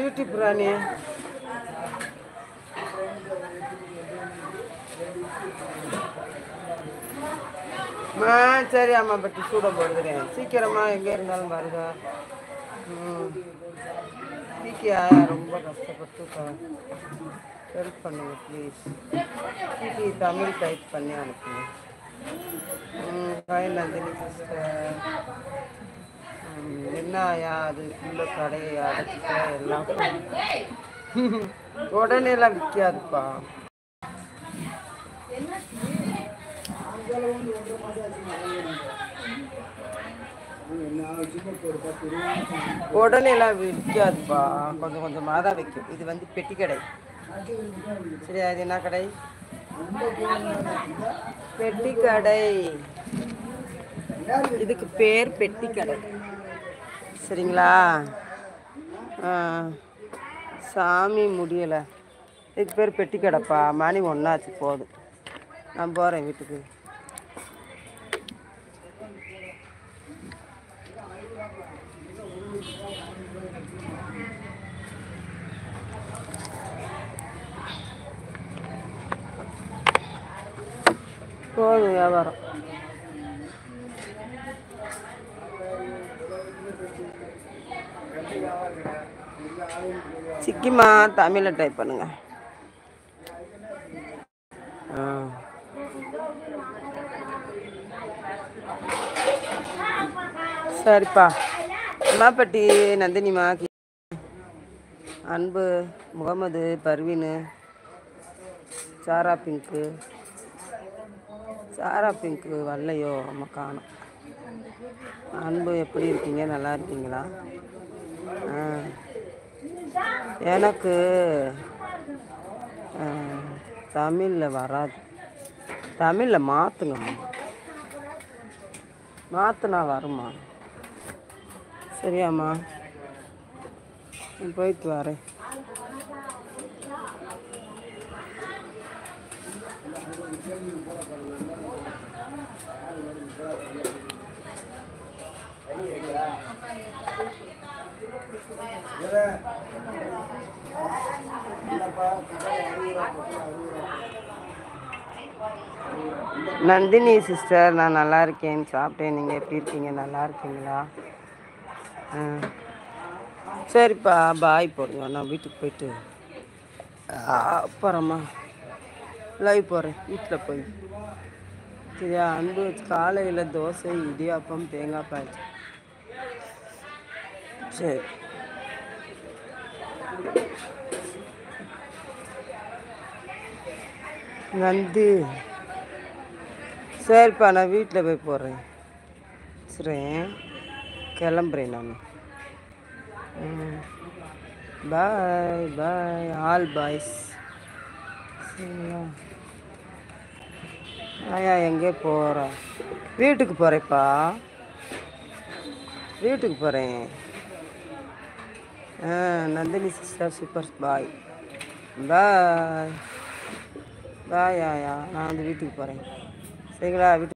YouTube ராணி. சரி அம்மா பட்டி சூட போடுறேன் சீக்கிரமா எங்கே இருந்தாலும் வருங்க. சீக்கியா ரொம்ப கஷ்டப்பட்டு ஹெல்ப் பண்ணுங்க ப்ளீஸ். சீக்கி தமிழ் டைப் பண்ணி அனுப்புங்க. Hi Nandini sister. என்ன ஆயா அது உள்ள கடையை அடைச்சிட்டா எல்லாம் உடனேலாம் விற்காதுப்பா. உடனேலாம் விற்காதுப்பா, கொஞ்சம் கொஞ்சமாக தான் வைக்கும். இது வந்து பெட்டி கடை. சரியா? இது என்ன கடை? பெட்டி கடை. இதுக்கு பேர் பெட்டி கடை. சரிங்களா? சாமி முடியலை. இதுக்கு பேர் பெட்டி கடைப்பா. மணி ஒன்றாச்சு போதும். நான் போகிறேன் வீட்டுக்கு. போதும் வியாபாரம். சிக்கிமா தமிழில் டைப் பண்ணுங்க. சரிப்பா. அம்மாப்பட்டி நந்தினிமா, அன்பு, முகமது, பர்வீனு, சாரா பிங்க்கு. சாரா பிங்க்கு வரலையோ? நம்ம காணும். அன்பு எப்படி இருக்கீங்க? நல்லா இருக்கீங்களா? எனக்கு தமிழில் வராது. தமிழில் மாற்றுங்கம்மா. மாற்றினா வருமா? சரியாம்மா? போயிட்டு வரேன். நந்தினி சிஸ்டர், நான் நல்லா இருக்கேன். சாப்பிட்டேன். நீங்கள் எப்படி இருக்கீங்க? நல்லா இருக்கீங்களா? சரிப்பா, பாய் போடுங்க. நான் வீட்டுக்கு போயிட்டு அப்புறமா லைவ் போகிறேன் வீட்டில் போய். சரியா? அன்பு காலையில் தோசை, இடியாப்பம், தேங்காய் பால். சரி. நந்தி சரிப்பா, நான் வீட்டில் போய் போடுறேன். சரி, கிளம்புறேன் நான். Bye bye all boys. சரியா? ஆயா எங்கே போகிற? வீட்டுக்கு போகிறேப்பா. வீட்டுக்கு போகிறேன். Nandini sister super. Bye bye bye ஆயா. நான் வந்து வீட்டுக்கு போகிறேன். சரிங்களா? வீட்டுக்கு